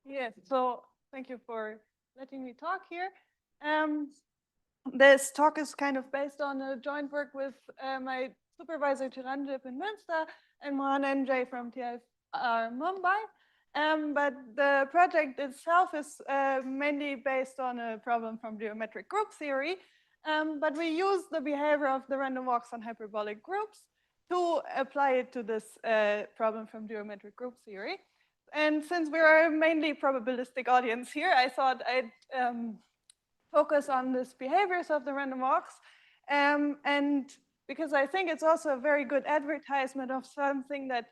Yes, so thank you for letting me talk here. This talk is kind of based on a joint work with my supervisor Chiranjit in Münster and Mohan NJ from TIFR Mumbai. But the project itself is mainly based on a problem from geometric group theory. But we use the behavior of the random walks on hyperbolic groups to apply it to this problem from geometric group theory. And since we're a mainly probabilistic audience here, I thought I'd focus on these behaviors of the random walks. And because I think it's also a very good advertisement of something that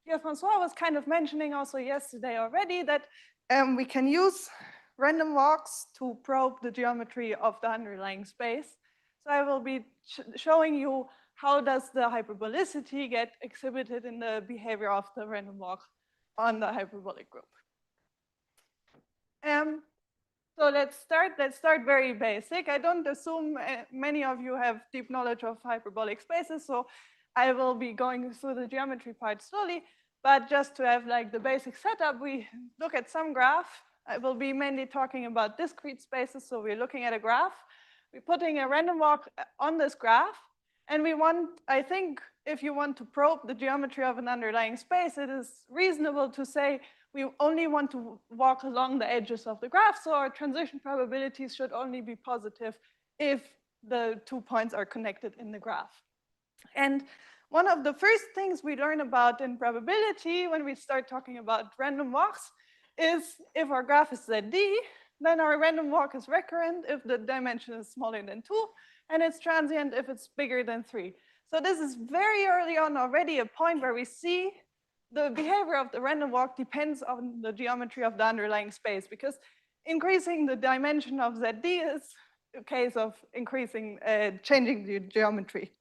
Pierre-François was kind of mentioning also yesterday already, that we can use random walks to probe the geometry of the underlying space. So I will be showing you how does the hyperbolicity get exhibited in the behavior of the random walk on the hyperbolic group. So let's start very basic. I don't assume many of you have deep knowledge of hyperbolic spaces, so I will be going through the geometry part slowly, but just to have like the basic setup, we look at some graph. I will be mainly talking about discrete spaces, so we're looking at a graph. We're putting a random walk on this graph, and we want, I think, if you want to probe the geometry of an underlying space, it is reasonable to say we only want to walk along the edges of the graph, so our transition probabilities should only be positive if the 2 points are connected in the graph. And one of the first things we learn about in probability when we start talking about random walks is if our graph is ZD, then our random walk is recurrent if the dimension is smaller than 2, and it's transient if it's bigger than 3. So this is very early on already a point where we see the behavior of the random walk depends on the geometry of the underlying space, because increasing the dimension of ZD is a case of increasing, changing the geometry.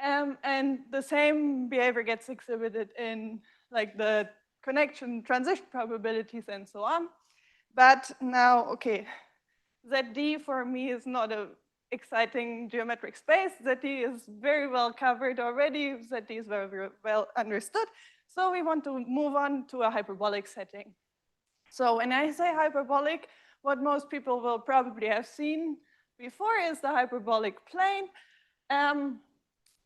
And the same behavior gets exhibited in like the connection transition probabilities and so on. But now, okay, ZD for me is not a exciting geometric space. ZD is very well covered already. ZD is very, very well understood. So we want to move on to a hyperbolic setting. So when I say hyperbolic, what most people will probably have seen before is the hyperbolic plane,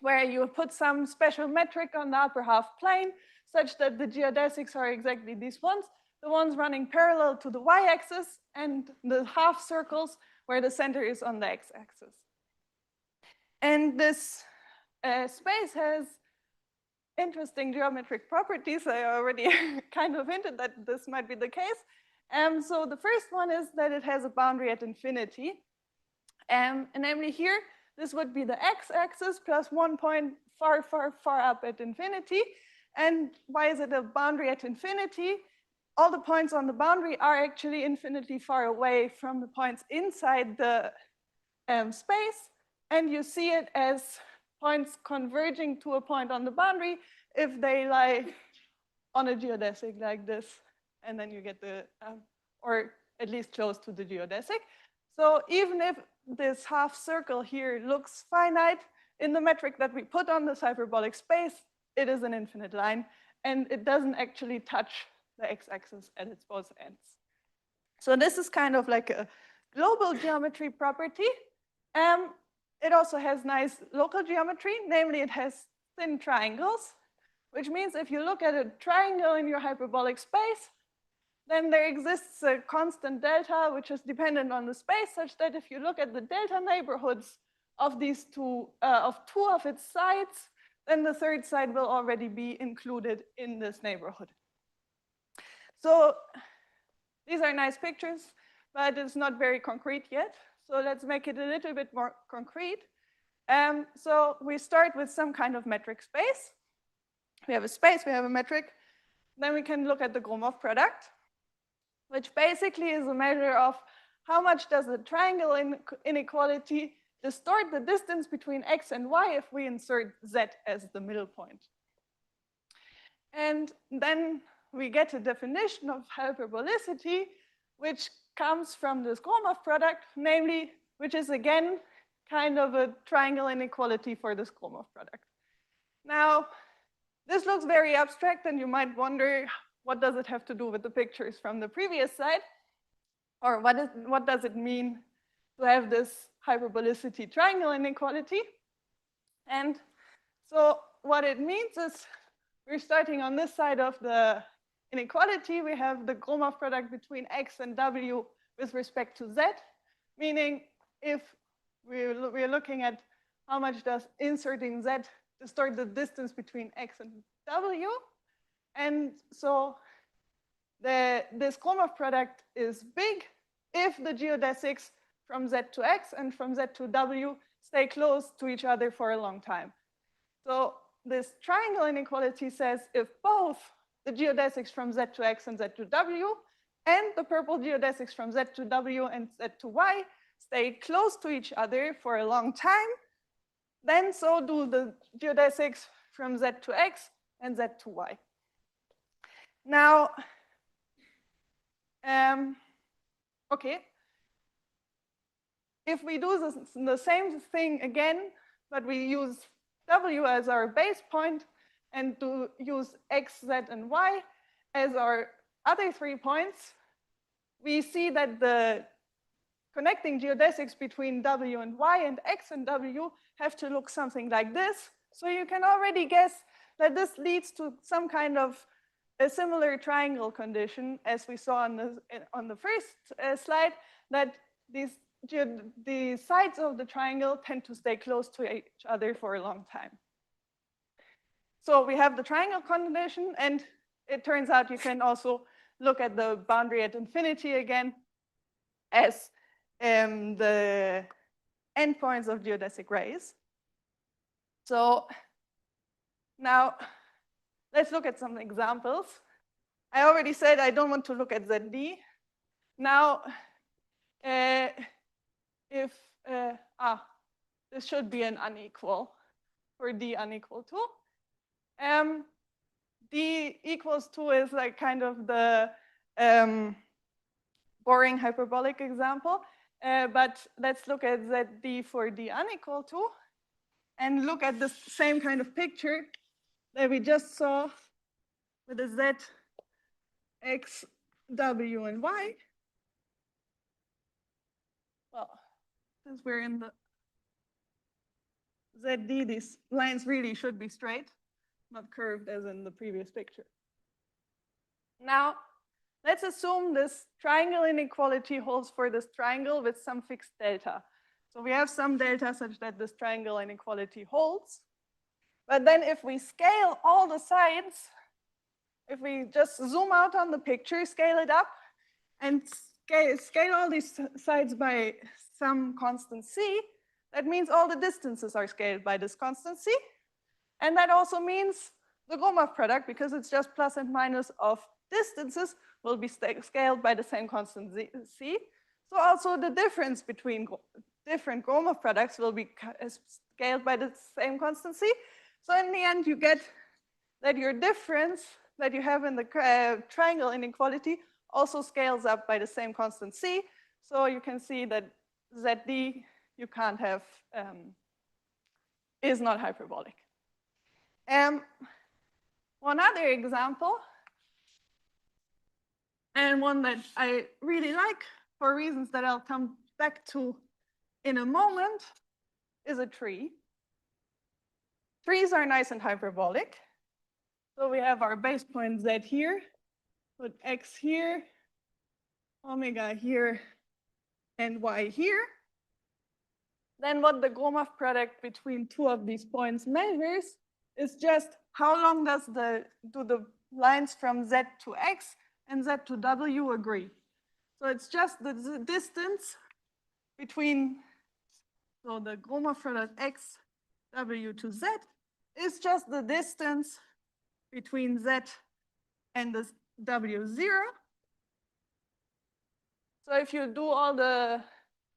where you put some special metric on the upper half plane such that the geodesics are exactly these ones, the ones running parallel to the y-axis and the half circles where the center is on the x-axis. And this space has interesting geometric properties. I already kind of hinted that this might be the case. So the first one is that it has a boundary at infinity. And namely here, this would be the x-axis plus 1 point far, far, far up at infinity. And why is it a boundary at infinity? All the points on the boundary are actually infinitely far away from the points inside the space. And you see it as points converging to a point on the boundary if they lie on a geodesic like this. And then you get the, or at least close to the geodesic. So even if this half circle here looks finite, in the metric that we put on this hyperbolic space, it is an infinite line. And it doesn't actually touch the x-axis at its both ends. So this is kind of like a global geometry property. It also has nice local geometry, namely it has thin triangles, which means if you look at a triangle in your hyperbolic space, then there exists a constant delta, which is dependent on the space, such that if you look at the delta neighborhoods of these two of its sides, then the third side will already be included in this neighborhood. So these are nice pictures, but it's not very concrete yet. So let's make it a little bit more concrete. So we start with some kind of metric space. We have a space, we have a metric. Then we can look at the Gromov product, which basically is a measure of how much does the triangle inequality distort the distance between x and y if we insert z as the middle point. And then we get a definition of hyperbolicity, which comes from this Gromov product, namely, which is again kind of a triangle inequality for this Gromov product. Now, this looks very abstract, and you might wonder, what does it have to do with the pictures from the previous slide? Or what does it mean to have this hyperbolicity triangle inequality? And so what it means is we're starting on this side of the inequality. We have the Gromov product between x and w with respect to z, meaning if we're looking at how much does inserting z distort the distance between x and w. And so this Gromov product is big if the geodesics from z to x and from z to w stay close to each other for a long time. So this triangle inequality says if both the geodesics from z to x and z to w and the purple geodesics from z to w and z to y stay close to each other for a long time, then so do the geodesics from z to x and z to y. Now, okay, if we do the same thing again, but we use w as our base point and to use x, z, and y as our other 3 points, we see that the connecting geodesics between w and y and x and w have to look something like this. So you can already guess that this leads to some kind of a similar triangle condition as we saw on the first slide, that the sides of the triangle tend to stay close to each other for a long time. So we have the triangle condition, and it turns out you can also look at the boundary at infinity again as the endpoints of geodesic rays. So now let's look at some examples. I already said I don't want to look at ZD. Now, if this should be an unequal for D unequal to. D equals 2 is like kind of the boring hyperbolic example. But let's look at ZD for D unequal to and look at the same kind of picture that we just saw with the Z, X, W, and Y. Well, since we're in the ZD, these lines really should be straight, not curved as in the previous picture. Now, let's assume this triangle inequality holds for this triangle with some fixed delta. So we have some delta such that this triangle inequality holds. But then if we scale all the sides, if we just zoom out on the picture, scale it up, and scale all these sides by some constant c, that means all the distances are scaled by this constant c. And that also means the Gromov product, because it's just plus and minus of distances, will be scaled by the same constant c. So also the difference between different Gromov products will be scaled by the same constant c. So in the end, you get that your difference that you have in the triangle inequality also scales up by the same constant c. So you can see that ZD you can't have, is not hyperbolic. One other example, and one that I really like for reasons that I'll come back to in a moment, is a tree. Trees are nice and hyperbolic. So we have our base point Z here, put X here, omega here, and Y here. Then what the Gromov product between two of these points measures is just how long do the lines from Z to X and Z to W agree. So it's just the distance between, so the Gromov product X, W to Z is just the distance between Z and the W0. So if you do all the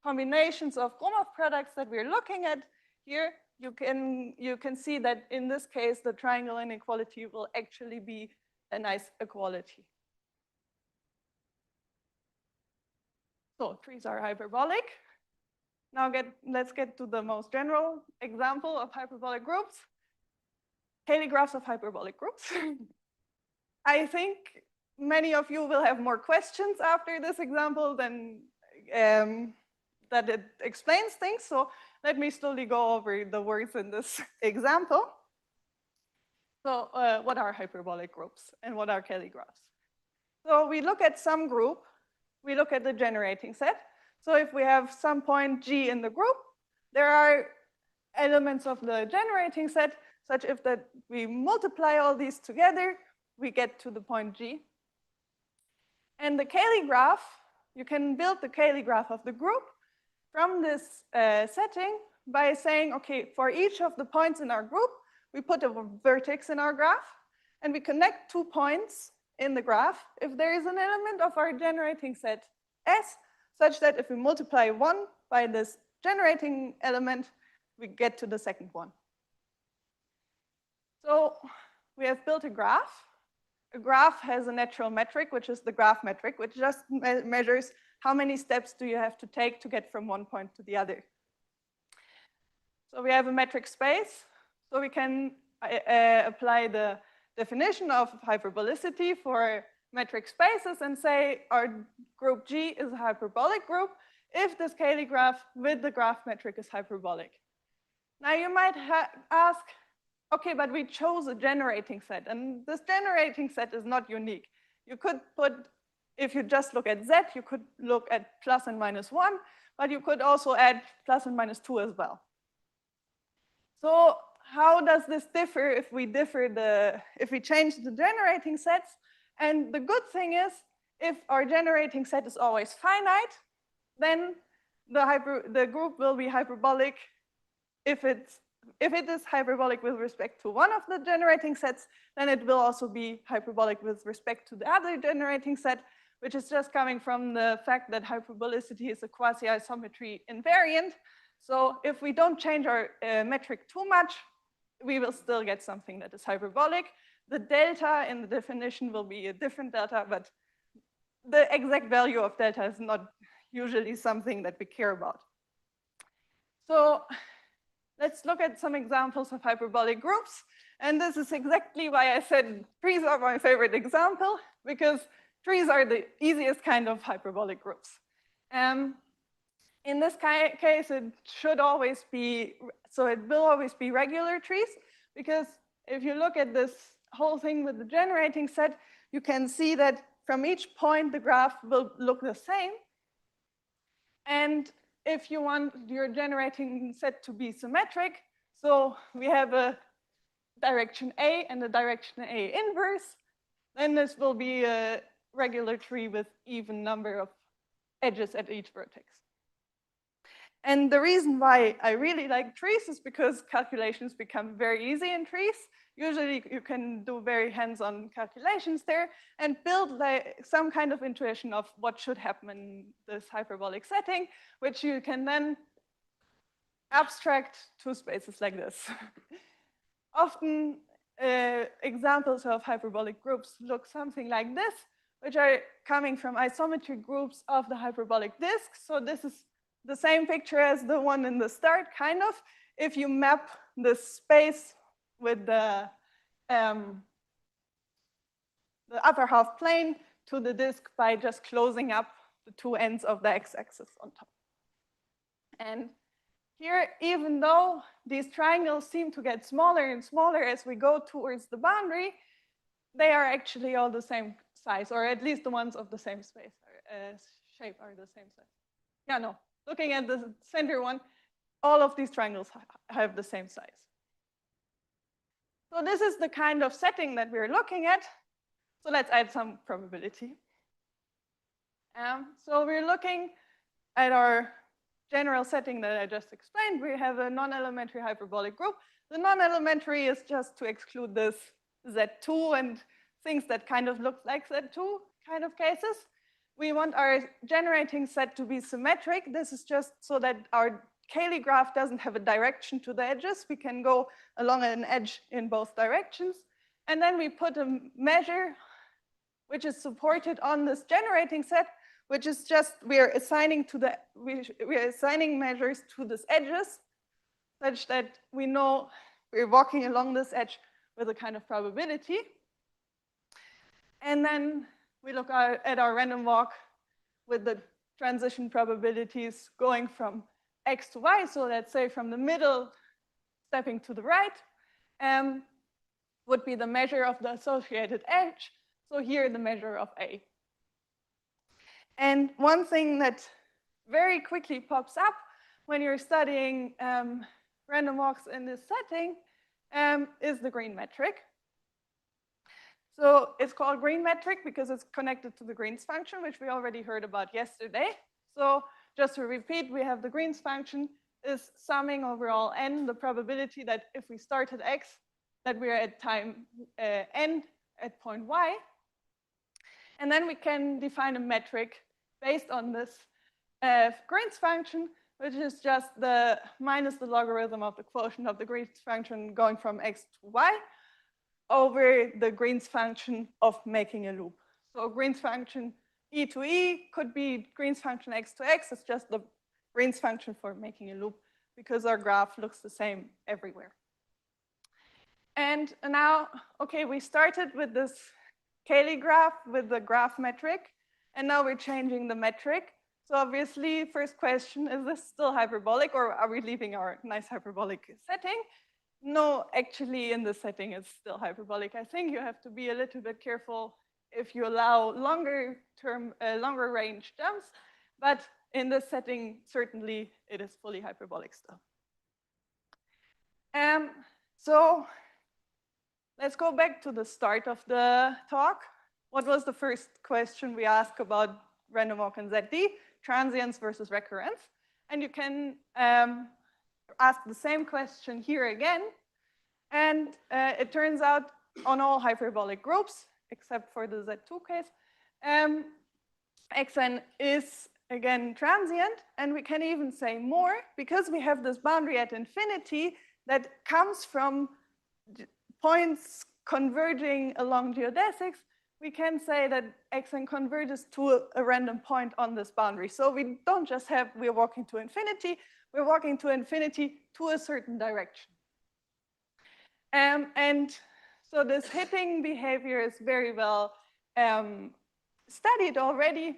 combinations of Gromov products that we're looking at here, you can see that in this case, the triangle inequality will actually be a nice equality. So trees are hyperbolic. Now let's get to the most general example of hyperbolic groups. Cayley graphs of hyperbolic groups. I think many of you will have more questions after this example than that it explains things. So let me slowly go over the words in this example. So what are hyperbolic groups and what are Kelly graphs? So we look at some group, we look at the generating set. So if we have some point G in the group, there are elements of the generating set, such if that we multiply all these together, we get to the point G. And the Cayley graph, you can build the Cayley graph of the group from this setting by saying, okay, for each of the points in our group, we put a vertex in our graph, and we connect 2 points in the graph if there is an element of our generating set S, such that if we multiply 1 by this generating element, we get to the second one. So we have built a graph. A graph has a natural metric, which is the graph metric, which just measures how many steps do you have to take to get from one point to the other. So we have a metric space. So we can apply the definition of hyperbolicity for metric spaces and say our group G is a hyperbolic group if this Cayley graph with the graph metric is hyperbolic. Now you might ask, okay, but we chose a generating set, and this generating set is not unique. You could put, if you just look at Z, you could look at plus and minus 1, but you could also add plus and minus 2 as well. So how does this differ if we change the generating sets? And the good thing is, if our generating set is always finite, then the group will be hyperbolic. If it is hyperbolic with respect to one of the generating sets, then it will also be hyperbolic with respect to the other generating set, which is just coming from the fact that hyperbolicity is a quasi-isometry invariant. So if we don't change our metric too much, we will still get something that is hyperbolic. The delta in the definition will be a different delta, but the exact value of delta is not usually something that we care about. So let's look at some examples of hyperbolic groups. And this is exactly why I said trees are my favorite example, because trees are the easiest kind of hyperbolic groups. In this case, it should always be, so it will always be regular trees, because if you look at this whole thing with the generating set, you can see that from each point, the graph will look the same. And if you want your generating set to be symmetric, so we have a direction A and a direction A inverse, then this will be a regular tree with even number of edges at each vertex. And the reason why I really like trees is because calculations become very easy in trees. Usually you can do very hands-on calculations there and build like some kind of intuition of what should happen in this hyperbolic setting, which you can then abstract to spaces like this. Often examples of hyperbolic groups look something like this, which are coming from isometry groups of the hyperbolic disk. So this is the same picture as the one in the start, kind of. If you map the space with the upper half plane to the disk by just closing up the two ends of the x-axis on top. And here, even though these triangles seem to get smaller and smaller as we go towards the boundary, they are actually all the same size, or at least the ones of the same space shape are the same size. Yeah, no. Looking at the center one, all of these triangles have the same size. So this is the kind of setting that we're looking at. So let's add some probability. So we're looking at our general setting that I just explained. We have a non-elementary hyperbolic group. The non-elementary is just to exclude this Z2 and things that kind of look like Z2 kind of cases. We want our generating set to be symmetric. This is just so that our Cayley graph doesn't have a direction to the edges. We can go along an edge in both directions. And then we put a measure which is supported on this generating set, which is just we're assigning measures to these edges such that we know we're walking along this edge with a kind of probability. And then we look at our random walk with the transition probabilities going from x to y. So let's say from the middle stepping to the right would be the measure of the associated edge. So here the measure of A. And one thing that very quickly pops up when you're studying random walks in this setting is the green metric. So it's called green metric because it's connected to the Green's function, which we already heard about yesterday. So just to repeat, we have the Green's function is summing over all n the probability that if we start at x, that we are at time n at point y. And then we can define a metric based on this Green's function, which is just the minus the logarithm of the quotient of the Green's function going from x to y over the Green's function of making a loop. So Green's function e to e could be Green's function x to x. It's just the Green's function for making a loop because our graph looks the same everywhere. And now, okay, we started with this Cayley graph with the graph metric, and now we're changing the metric. So obviously, first question, is this still hyperbolic, or are we leaving our nice hyperbolic setting? No, actually in this setting it's still hyperbolic. I think you have to be a little bit careful if you allow longer range jumps, but in this setting, certainly it is fully hyperbolic still. So let's go back to the start of the talk. What was the first question we asked about random walk and ZD? Transience versus recurrence. And you can ask the same question here again. And it turns out on all hyperbolic groups, except for the Z2 case, xn is again transient. And we can even say more because we have this boundary at infinity that comes from points converging along geodesics. We can say that xn converges to a random point on this boundary. So we don't just have, we're walking to infinity, we're walking to infinity to a certain direction. And so this hitting behavior is very well studied already.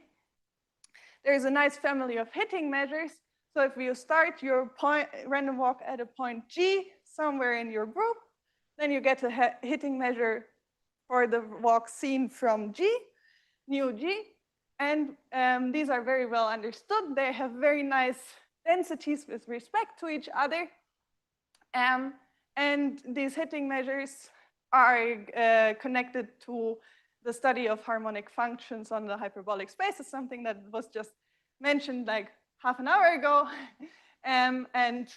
There's a nice family of hitting measures. So if you start your random walk at a point G somewhere in your group, then you get a hitting measure for the walk seen from G, nu G. And these are very well understood. They have very nice densities with respect to each other. And these hitting measures are connected to the study of harmonic functions on the hyperbolic space. It's something that was just mentioned like half an hour ago. And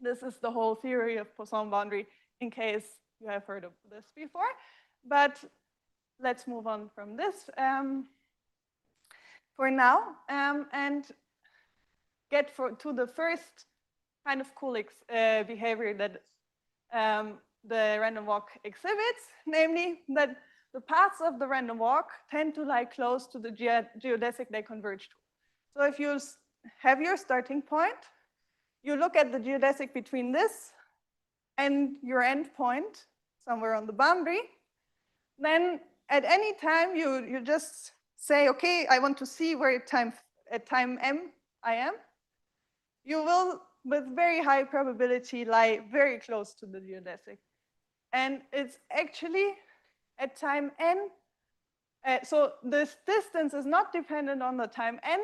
this is the whole theory of Poisson boundary, in case you have heard of this before. But let's move on from this for now and get to the first kind of cool behavior that the random walk exhibits, namely that the paths of the random walk tend to lie close to the geodesic they converge to. So if you have your starting point, you look at the geodesic between this and your end point, somewhere on the boundary, then at any time you just say, okay, I want to see where at time m I am. You will, with very high probability, lie very close to the geodesic. And it's actually at time n, so this distance is not dependent on the time n.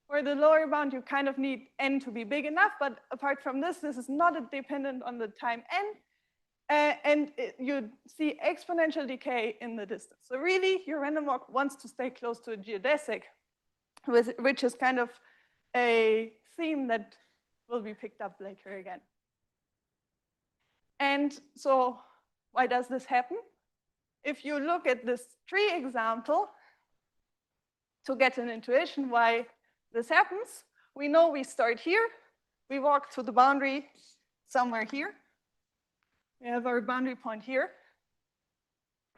For the lower bound, you kind of need n to be big enough, but apart from this is not dependent on the time n, and you see exponential decay in the distance. So really, your random walk wants to stay close to a geodesic, which is kind of a theme that will be picked up later again. And so why does this happen? If you look at this tree example, to get an intuition why this happens, we know we start here, we walk to the boundary somewhere here. We have our boundary point here,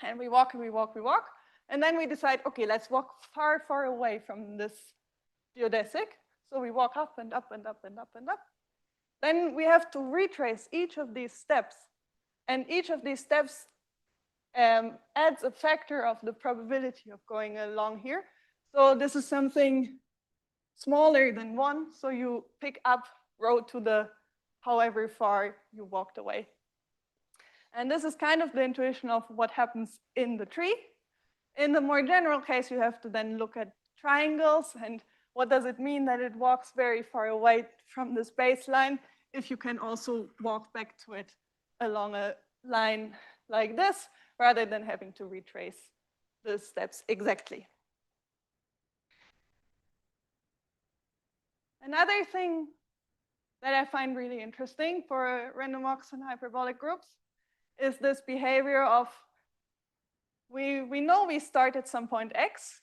and we walk and we walk, we walk. And then we decide, okay, let's walk far, far away from this geodesic. So we walk up and up and up and up and up. Then we have to retrace each of these steps. And each of these steps adds a factor of the probability of going along here. So this is something smaller than 1, so you pick up row to the however far you walked away. And this is kind of the intuition of what happens in the tree. In the more general case, you have to then look at triangles and what does it mean that it walks very far away from this baseline if you can also walk back to it along a line like this rather than having to retrace the steps exactly. Another thing that I find really interesting for random walks and hyperbolic groups is this behavior of we know we start at some point X,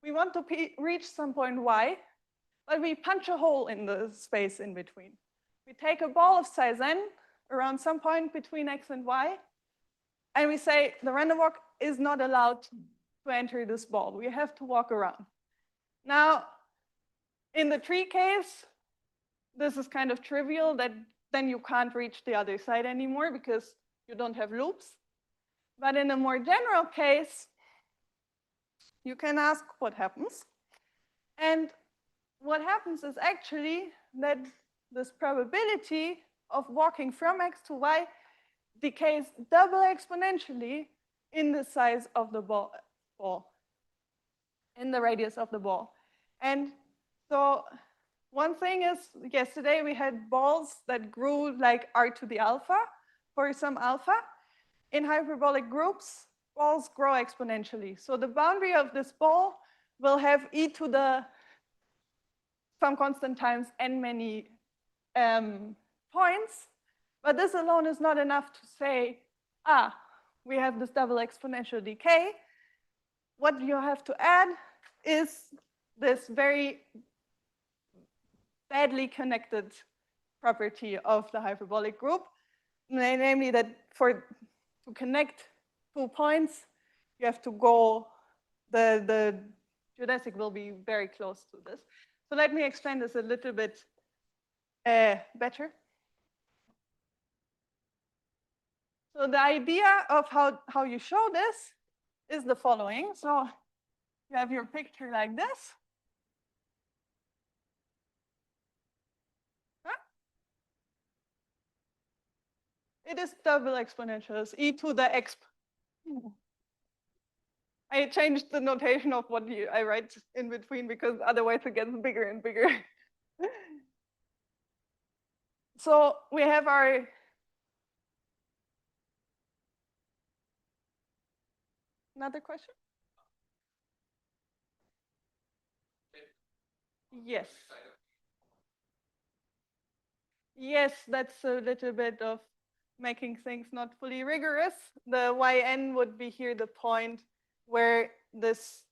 we want to reach some point Y, but we punch a hole in the space in between. We take a ball of size n around some point between X and Y, and we say the random walk is not allowed to enter this ball. We have to walk around. Now, in the tree case, this is kind of trivial that then you can't reach the other side anymore because you don't have loops. But in a more general case, you can ask what happens. And what happens is actually that this probability of walking from X to Y decays double exponentially in the size of the ball, in the radius of the ball. And so one thing is, yesterday we had balls that grew like r to the alpha for some alpha. In hyperbolic groups, balls grow exponentially. So the boundary of this ball will have e to the some constant times n many points, but this alone is not enough to say, we have this double exponential decay. What you have to add is this very badly connected property of the hyperbolic group, namely that to connect 2 points, you have to go, the geodesic will be very close to this. So let me explain this a little bit better. So the idea of how you show this is the following. So you have your picture like this. It is double exponential, it's e to the exp. I changed the notation of what I write in between because otherwise it gets bigger and bigger. So we have our another question? Yes. Yes, that's a little bit of making things not fully rigorous. The yn would be here the point where this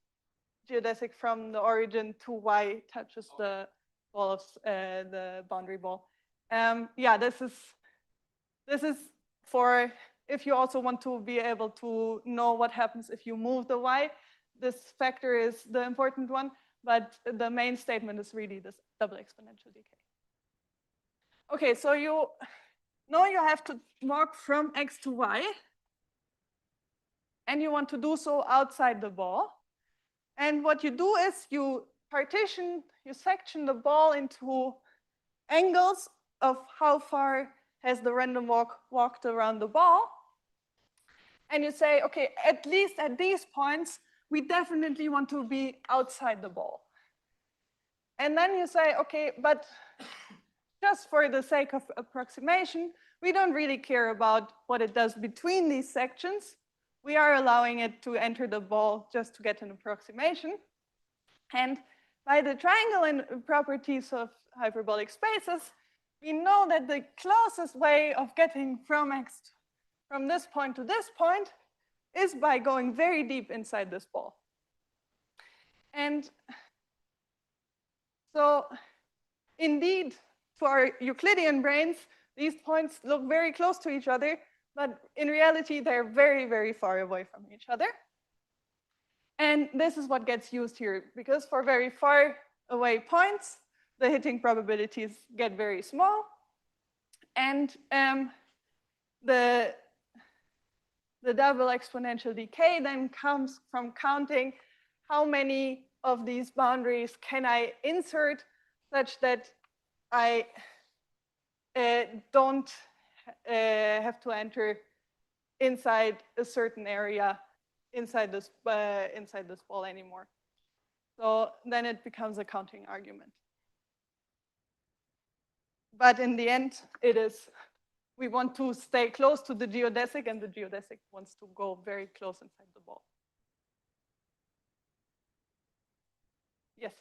geodesic from the origin to y touches the ball of the boundary ball. Yeah, this is for if you also want to be able to know what happens if you move the y. This factor is the important one, but the main statement is really this double exponential decay. Okay, so you know you have to walk from X to Y, and you want to do so outside the ball. And what you do is you section the ball into angles of how far has the random walk walked around the ball. And you say, okay, at least at these points, we definitely want to be outside the ball. And then you say, okay, but just for the sake of approximation, we don't really care about what it does between these sections. We are allowing it to enter the ball just to get an approximation. And by the triangle and properties of hyperbolic spaces, we know that the closest way of getting from this point to this point is by going very deep inside this ball. And so indeed, to our Euclidean brains, these points look very close to each other, but in reality, they're very, very far away from each other. And this is what gets used here, because for very far away points, the hitting probabilities get very small. And The double exponential decay then comes from counting how many of these boundaries can I insert such that I don't have to enter inside a certain area inside this ball anymore. So then it becomes a counting argument. But in the end, we want to stay close to the geodesic, and the geodesic wants to go very close inside the ball. Yes.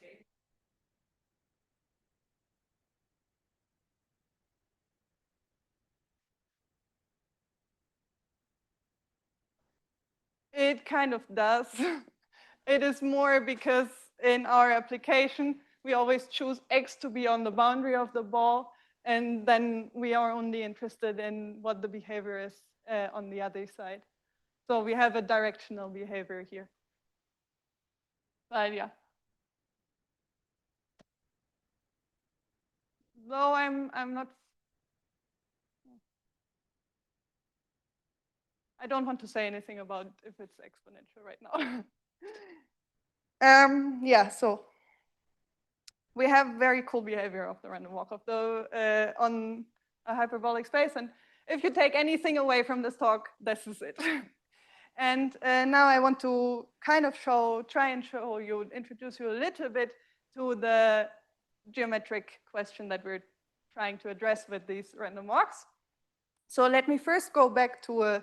It kind of does. It is more because in our application, we always choose X to be on the boundary of the ball, and then we are only interested in what the behavior is on the other side. So we have a directional behavior here. But yeah. No, I'm not. I don't want to say anything about if it's exponential right now. Yeah, so we have very cool behavior of the random walk of the on a hyperbolic space, and if you take anything away from this talk, this is it. And now I want to kind of try and introduce you a little bit to the geometric question that we're trying to address with these random walks. So let me first go back to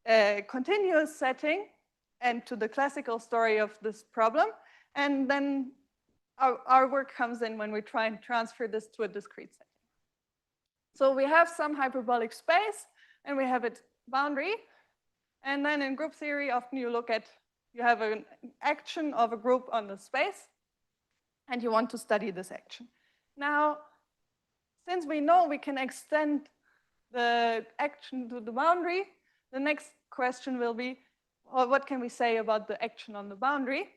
a continuous setting and to the classical story of this problem. And then our work comes in when we try and transfer this to a discrete setting. So we have some hyperbolic space and we have its boundary. And then in group theory, often you have an action of a group on the space and you want to study this action. Now, since we know we can extend the action to the boundary, the next question will be, well, what can we say about the action on the boundary?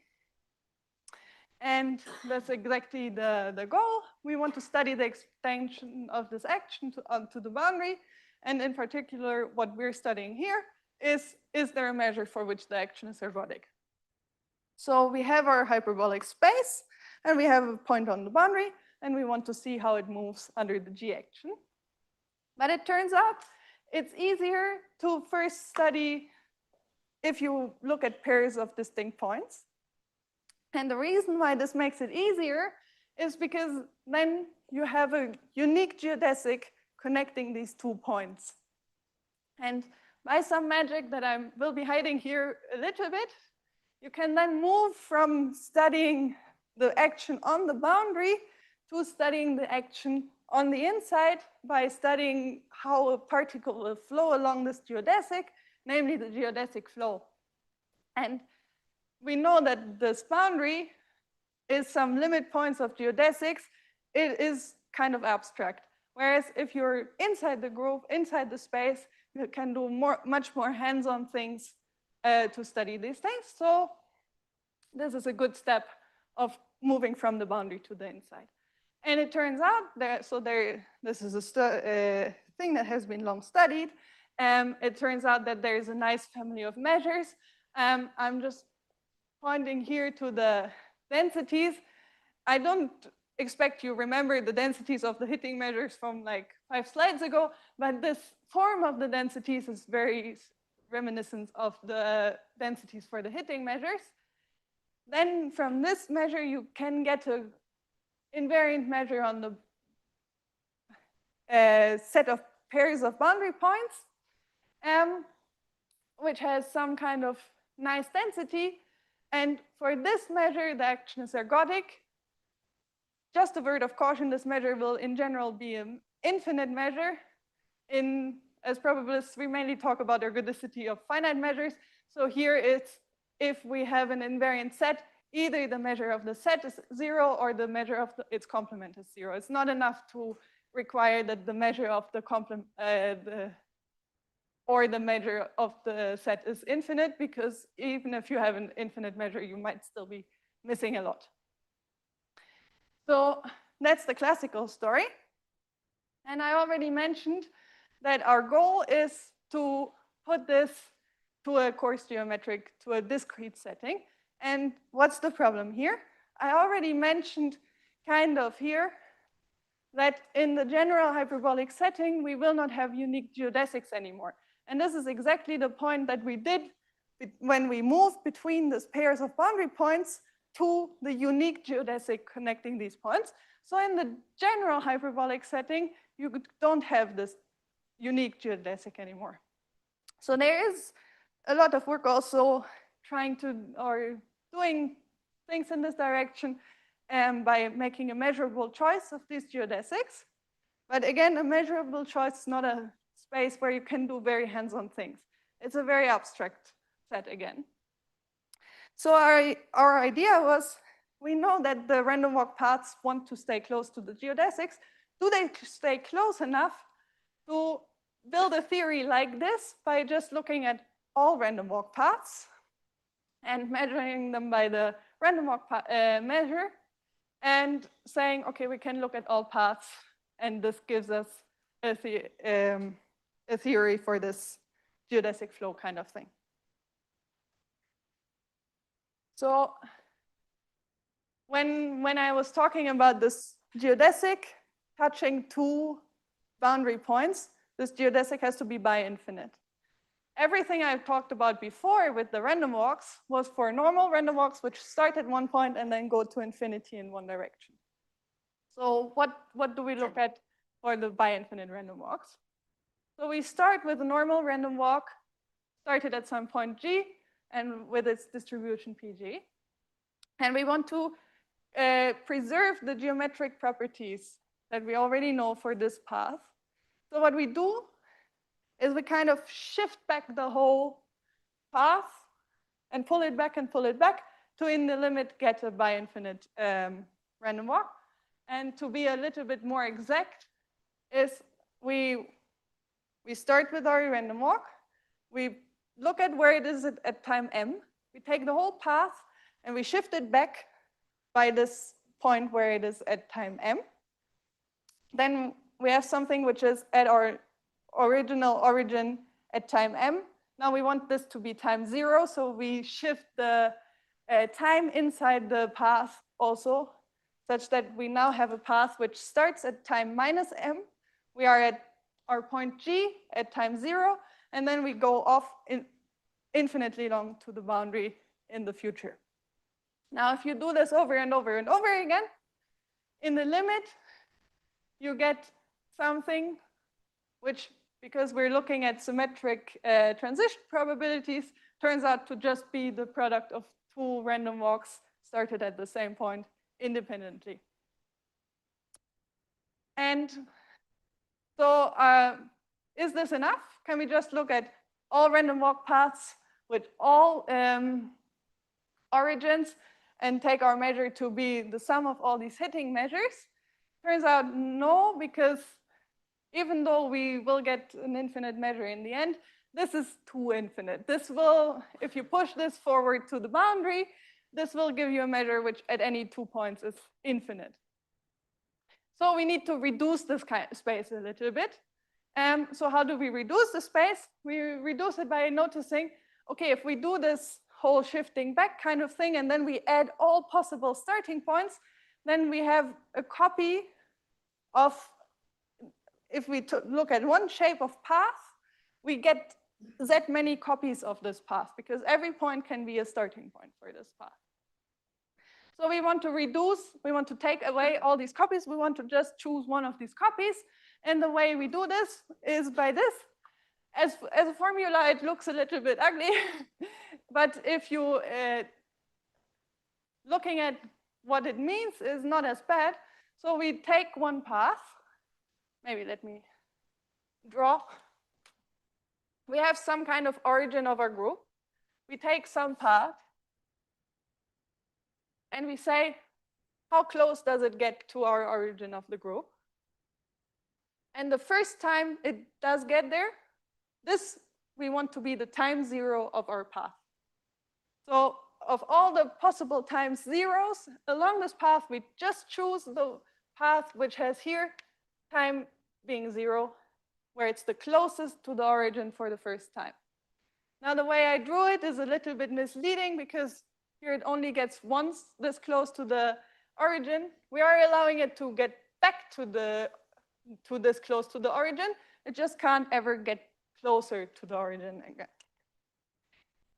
And that's exactly the goal. We want to study the extension of this action to the boundary. And in particular, what we're studying here is there a measure for which the action is ergodic? So we have our hyperbolic space, and we have a point on the boundary, and we want to see how it moves under the G action. But it turns out it's easier to first study if you look at pairs of distinct points. And the reason why this makes it easier is because then you have a unique geodesic connecting these 2 points. And by some magic that I will be hiding here a little bit, you can then move from studying the action on the boundary to studying the action on the inside by studying how a particle will flow along this geodesic, namely the geodesic flow. And we know that this boundary is some limit points of geodesics. It is kind of abstract. Whereas if you're inside the group, inside the space, you can do much more hands-on things to study these things. So this is a good step of moving from the boundary to the inside. And it turns out this is a thing that has been long studied. It turns out that there is a nice family of measures. I'm just pointing here to the densities. I don't expect you remember the densities of the hitting measures from like 5 slides ago, but this form of the densities is very reminiscent of the densities for the hitting measures. Then from this measure, you can get an invariant measure on the set of pairs of boundary points, which has some kind of nice density. And for this measure, the action is ergodic. Just a word of caution, this measure will in general be an infinite measure. As probabilists, we mainly talk about ergodicity of finite measures. So here it's, if we have an invariant set, either the measure of the set is 0 or the measure of its complement is 0. It's not enough to require that the measure of the complement or the measure of the set is infinite, because even if you have an infinite measure, you might still be missing a lot. So that's the classical story. And I already mentioned that our goal is to put this to a coarse geometric, to a discrete setting. And what's the problem here? I already mentioned kind of here that in the general hyperbolic setting, we will not have unique geodesics anymore. And this is exactly the point that we did when we moved between these pairs of boundary points to the unique geodesic connecting these points. So in the general hyperbolic setting, you don't have this unique geodesic anymore. So there is a lot of work also trying to, or doing things in this direction by making a measurable choice of these geodesics. But again, a measurable choice is not a space where you can do very hands-on things. It's a very abstract set again. So our idea was, we know that the random walk paths want to stay close to the geodesics. Do they stay close enough to build a theory like this by just looking at all random walk paths and measuring them by the random walk measure and saying, okay, we can look at all paths, and this gives us a theory for this geodesic flow kind of thing. So when I was talking about this geodesic touching two boundary points, this geodesic has to be bi-infinite. Everything I've talked about before with the random walks was for normal random walks, which start at one point and then go to infinity in one direction. So what do we look at for the bi-infinite random walks? So we start with a normal random walk, started at some point G, and with its distribution PG. And we want to preserve the geometric properties that we already know for this path. So what we do is we kind of shift back the whole path and pull it back to, in the limit, get a bi-infinite random walk. And to be a little bit more exact, is we start with our random walk. We look at where it is at time m. We take the whole path and we shift it back by this point where it is at time m. Then we have something which is at our original origin at time m. Now we want this to be time 0, so we shift the time inside the path also, such that we now have a path which starts at time minus m. We are at our point G at time 0, and then we go off infinitely long to the boundary in the future. Now, if you do this over and over and over again, in the limit, you get something which, because we're looking at symmetric transition probabilities, turns out to just be the product of two random walks started at the same point independently. And so is this enough? Can we just look at all random walk paths with all origins and take our measure to be the sum of all these hitting measures? Turns out no, because even though we will get an infinite measure in the end, this is too infinite. This will, if you push this forward to the boundary, this will give you a measure which at any 2 points is infinite. So we need to reduce this kind of space a little bit. So how do we reduce the space? We reduce it by noticing, okay, if we do this whole shifting back kind of thing, and then we add all possible starting points, then we have a copy of, if we look at one shape of path, we get z many copies of this path, because every point can be a starting point for this path. So we want to reduce, we want to take away all these copies, we want to just choose one of these copies, and the way we do this is by this. As a formula, it looks a little bit ugly, but if you, looking at what it means is not as bad. So we take one path, maybe let me draw. We have some kind of origin of our group. We take some path, and we say, how close does it get to our origin of the group? And the first time it does get there, this we want to be the time 0 of our path. So of all the possible time zeros along this path, we just choose the path which has here time being 0, where it's the closest to the origin for the first time. Now, the way I drew it is a little bit misleading because here it only gets once this close to the origin. We are allowing it to get back to this close to the origin. It just can't ever get closer to the origin again.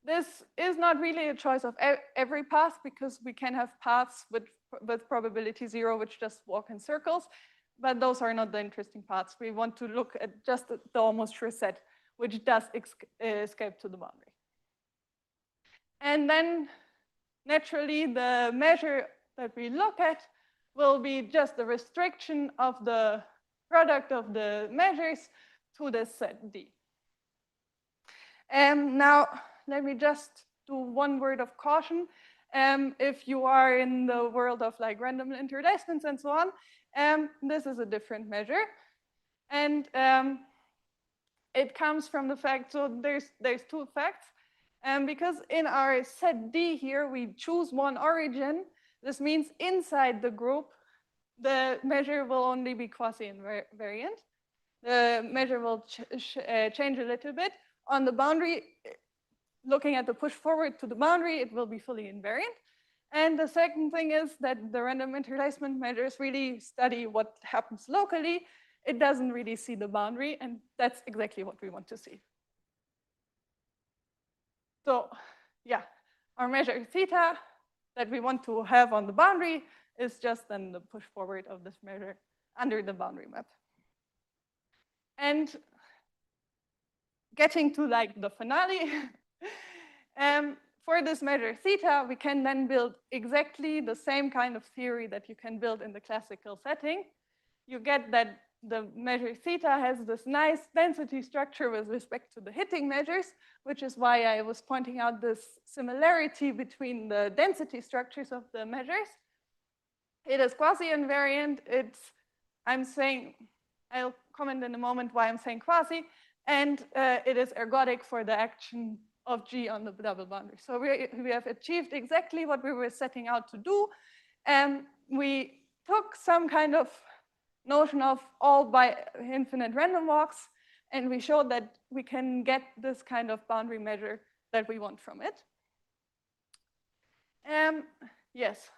This is not really a choice of every path because we can have paths with probability 0 which just walk in circles, but those are not the interesting paths. We want to look at just the almost sure set which does escape to the boundary. And then naturally the measure that we look at will be just the restriction of the product of the measures to this set D. Now, let me just do one word of caution. If you are in the world of like random interdistance and so on, this is a different measure. And it comes from the fact, so there's two facts. Because in our set D here, we choose one origin. This means inside the group, the measure will only be quasi-invariant. The measure will change a little bit. On the boundary, looking at the push forward to the boundary, it will be fully invariant. And the second thing is that the random interdistant measures really study what happens locally. It doesn't really see the boundary, and that's exactly what we want to see. So yeah, our measure theta that we want to have on the boundary is just then the push forward of this measure under the boundary map. And getting to like the finale, for this measure theta, we can then build exactly the same kind of theory that you can build in the classical setting. You get that the measure theta has this nice density structure with respect to the hitting measures, which is why I was pointing out this similarity between the density structures of the measures. It is quasi-invariant. I'll comment in a moment why I'm saying quasi, and it is ergodic for the action of G on the double boundary. So we have achieved exactly what we were setting out to do. We took some kind of notion of all by infinite random walks, and we showed that we can get this kind of boundary measure that we want from it. Yes.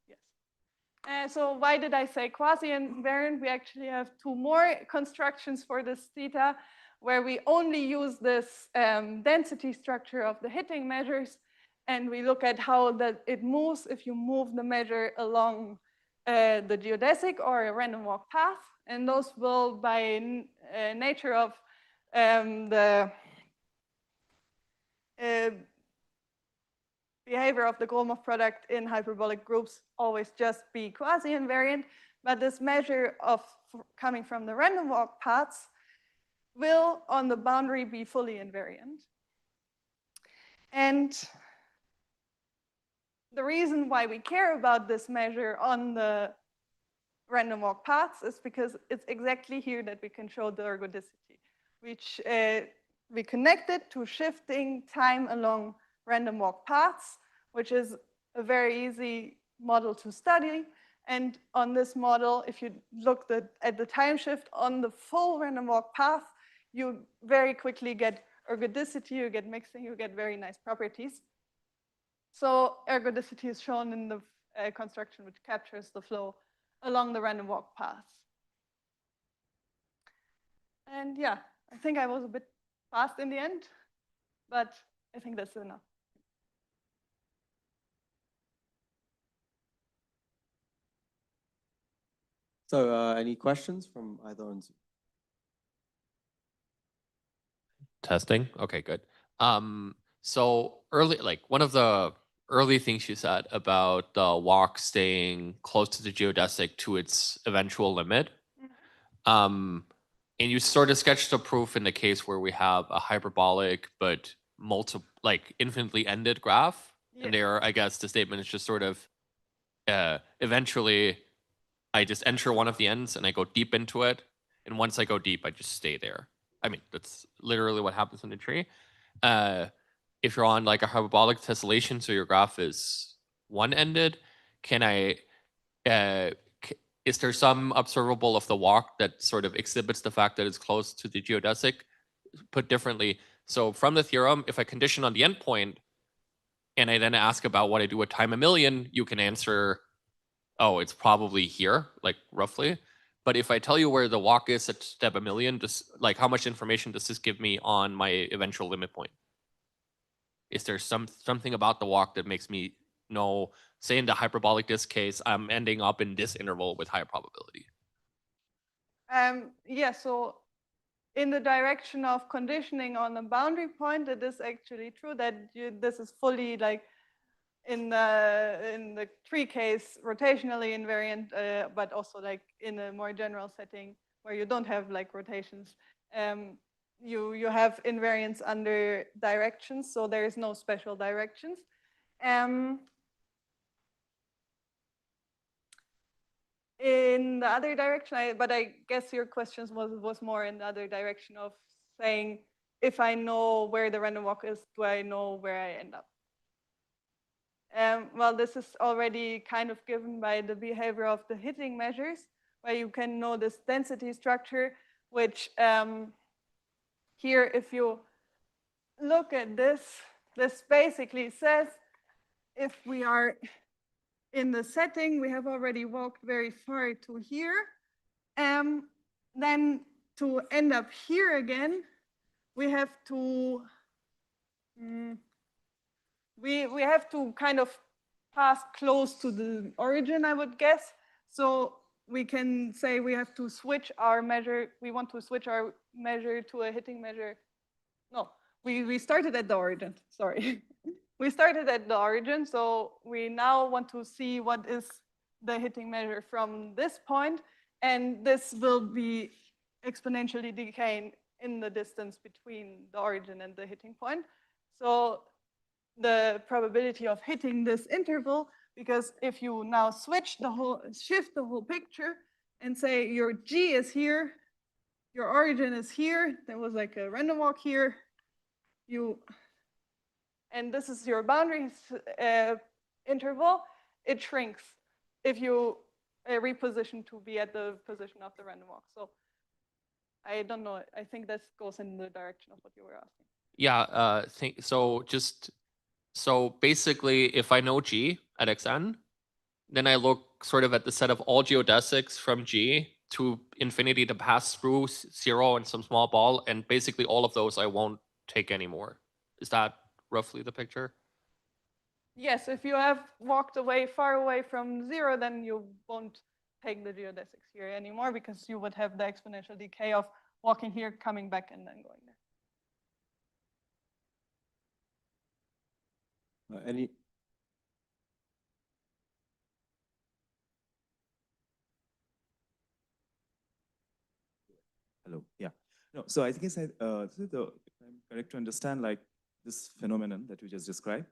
Yes. So why did I say quasi-invariant? We actually have two more constructions for this theta, where we only use this density structure of the hitting measures, and we look at how it moves if you move the measure along the geodesic or a random walk path, and those will, by nature of the behavior of the Gromov product in hyperbolic groups, always just be quasi-invariant. But this measure of coming from the random walk paths will, on the boundary, be fully invariant. And the reason why we care about this measure on the random walk paths is because it's exactly here that we can show the ergodicity, which we connect it to shifting time along random walk paths, which is a very easy model to study. And on this model, if you look at the time shift on the full random walk path, you very quickly get ergodicity, you get mixing, you get very nice properties. So ergodicity is shown in the construction which captures the flow along the random walk paths. And yeah, I think I was a bit fast in the end, but I think that's enough. So any questions from either on Zoom? Testing. Okay, good. So one of the early things you said about the walk staying close to the geodesic to its eventual limit. And you sort of sketched a proof in the case where we have a hyperbolic but infinitely ended graph. Yeah. And there, I guess the statement is just sort of eventually I just enter one of the ends and I go deep into it. And once I go deep, I just stay there. I mean, that's literally what happens in the tree. If you're on like a hyperbolic tessellation, so your graph is one-ended, is there some observable of the walk that sort of exhibits the fact that it's close to the geodesic? Put differently, So from the theorem, if I condition on the endpoint and I then ask about what I do at time a million, you can answer, oh, it's probably here, like roughly. But if I tell you where the walk is at step a million, just like how much information does this give me on my eventual limit point? Is there something about the walk that makes me know, say in the hyperbolic disk case, I'm ending up in this interval with higher probability? Yeah, so in the direction of conditioning on the boundary point, it is actually true that this is fully like in the tree case rotationally invariant, but also like in a more general setting where you don't have like rotations. You have invariance under directions, so there is no special directions. In the other direction, but I guess your questions was more in the other direction of saying, if I know where the random walk is, do I know where I end up? Well, this is already kind of given by the behavior of the hitting measures, where you can know this density structure, which here, if you look at this basically says, if we are in the setting, we have already walked very far to here, then to end up here again, we have to we have to kind of pass close to the origin, I would guess. So we can say we have to switch our measure. We want to switch our measure to a hitting measure. No, we started at the origin, sorry. We started at the origin, so we now want to see what is the hitting measure from this point, and this will be exponentially decaying in the distance between the origin and the hitting point. So the probability of hitting this interval, because if you now shift the whole picture and say your G is here, your origin is here, there was like a random walk here, and this is your boundary interval, it shrinks if you reposition to be at the position of the random walk. So I don't know, I think this goes in the direction of what you were asking. Yeah, so basically, if I know G at Xn, then I look sort of at the set of all geodesics from G to infinity to pass through 0 and some small ball, and basically all of those I won't take anymore. Is that roughly the picture? Yes, if you have walked far away from 0, then you won't take the geodesics here anymore, because you would have the exponential decay of walking here, coming back, and then going there. Any? Hello. Yeah. No. So I guess if I'm correct to understand, like this phenomenon that you just described,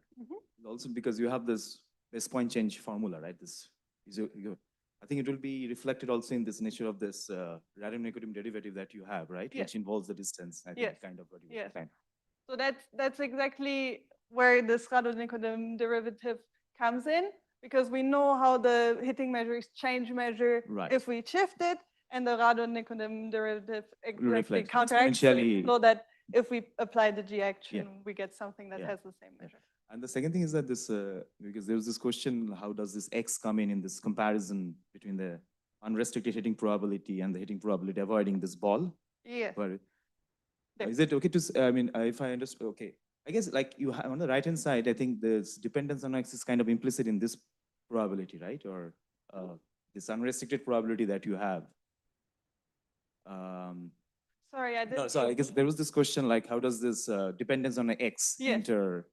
also because you have this base point change formula, right? I think it will be reflected also in this nature of this Ramanujan derivative that you have, right? Yes. Which involves the distance. I think Yes. kind of what you Yes. explained. So that's exactly where this Ramanujan derivative comes in, because we know how the hitting measure is change measure if we shift it, and the Ramanujan derivative exactly counteracts it, so that if we apply the G action, we get something that has the same measure. And the second thing is that this, because there was this question, how does this X come in this comparison between the unrestricted hitting probability and the hitting probability avoiding this ball? Yes. Is it okay to, I mean, if I understand, okay. I guess like you have on the right-hand side, I think this dependence on X is kind of implicit in this probability, right? Or this unrestricted probability that you have. Sorry, I didn't. No, so I guess there was this question like, how does this dependence on X enter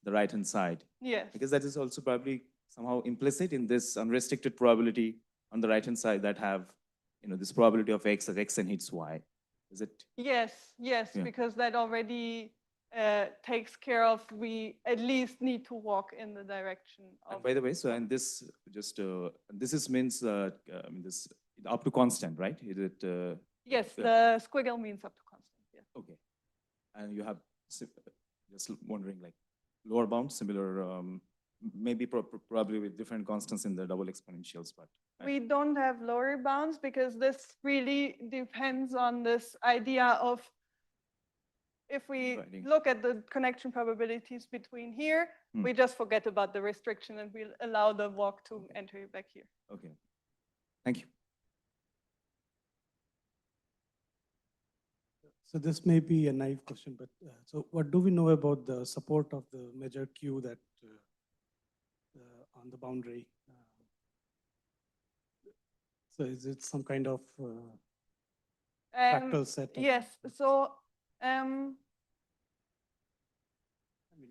the right-hand side? Yes. Because that is also probably somehow implicit in this unrestricted probability on the right-hand side that have, this probability of X, that Xn hits Y. Is it? Yes, because that already takes care of, we at least need to walk in the direction of. And by the way, so and this just this means I mean this up to constant, right? Is it? Yes, the squiggle means up to constant. Yes. Okay, and you have just wondering like lower bound, similar, maybe probably with different constants in the double exponentials, but. We don't have lower bounds because this really depends on this idea of if we Right. look at the connection probabilities between here, we just forget about the restriction and we allow the walk to enter back here. Okay. Thank you. So this may be a naive question, but so what do we know about the support of the measure Q that on the boundary? So is it some kind of fractal set? Yes. So I mean,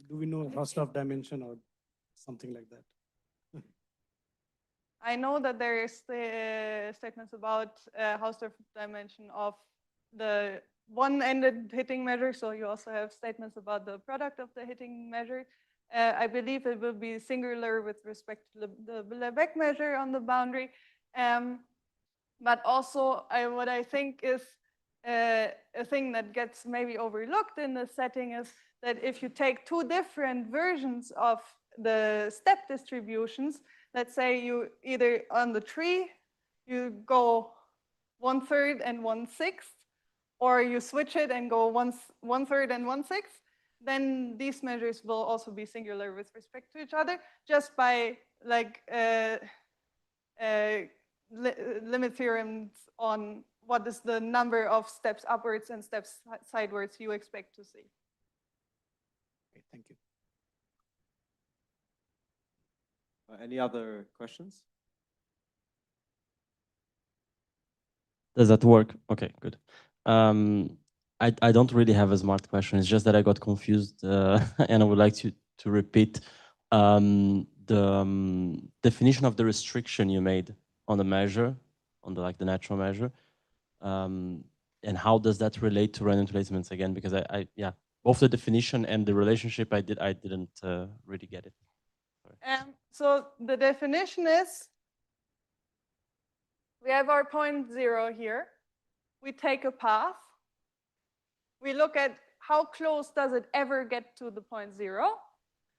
do we know Hausdorff dimension or something like that? I know that there is statements about Hausdorff dimension of the one-ended hitting measure. So you also have statements about the product of the hitting measure. I believe it will be singular with respect to the Lebesgue measure on the boundary. But also, what I think is a thing that gets maybe overlooked in the setting is that if you take two different versions of the step distributions, let's say you either on the tree, you go 1/3 and 1/6, or you switch it and go 1/3 and 1/6, then these measures will also be singular with respect to each other, just by like limit theorems on what is the number of steps upwards and steps sidewards you expect to see. Okay, thank you. Any other questions? Does that work? Okay, good. I don't really have a smart question. It's just that I got confused and I would like to repeat the definition of the restriction you made on the measure, on the the natural measure. And how does that relate to random placements again? Because yeah, both the definition and the relationship I didn't really get it. So the definition is, we have our point 0 here. We take a path. We look at how close does it ever get to the point 0.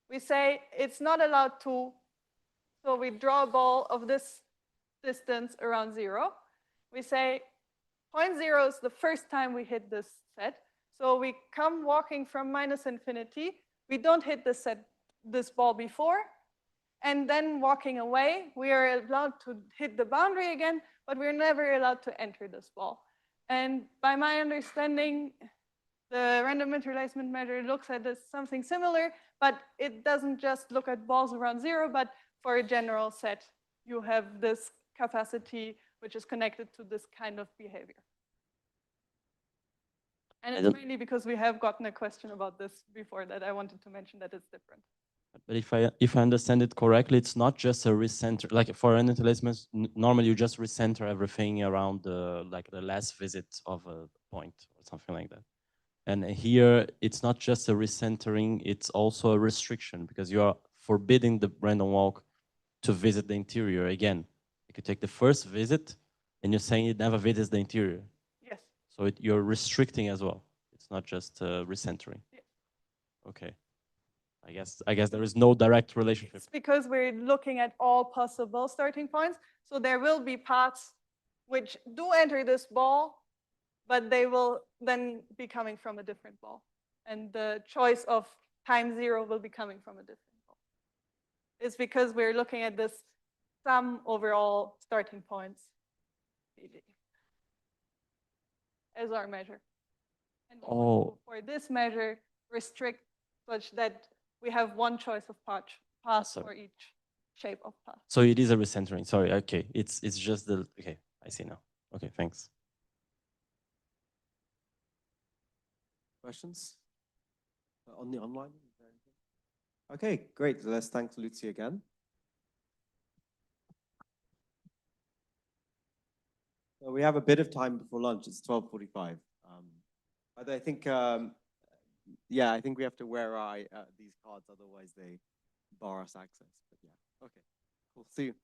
We say it's not allowed to, so we draw a ball of this distance around 0. We say point 0 is the first time we hit this set. So we come walking from -infinity. We don't hit this ball before. And then walking away, we are allowed to hit the boundary again, but we're never allowed to enter this ball. And by my understanding, the random interlacement measure looks at this something similar, but it doesn't just look at balls around 0, but for a general set, you have this capacity which is connected to this kind of behavior. And it's mainly because we have gotten a question about this before that I wanted to mention that it's different. But if I understand it correctly, it's not just a recenter. Like for random interlacements, normally you just recenter everything around the the last visit of a point or something like that. And here, it's not just a recentering, it's also a restriction because you are forbidding the random walk to visit the interior again. You could take the first visit and you're saying it never visits the interior. Yes. So you're restricting as well. It's not just recentering. Yes. Okay. I guess there is no direct relationship. It's because we're looking at all possible starting points. So there will be paths which do enter this ball, but they will then be coming from a different ball. And the choice of time 0 will be coming from a different ball. It's because we're looking at this sum overall starting points as our measure. And for this measure, restrict such that we have one choice of path for each shape of path. So it is a recentering. Sorry. Okay. It's just the. Okay. I see now. Okay. Thanks. Questions on the online? Okay, great. So let's thank Luzie again. So we have a bit of time before lunch. It's 12:45. I think, yeah, I think we have to wear these cards, otherwise they bar us access. But yeah, okay, cool. See you.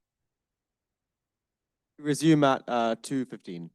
Resume at 2:15.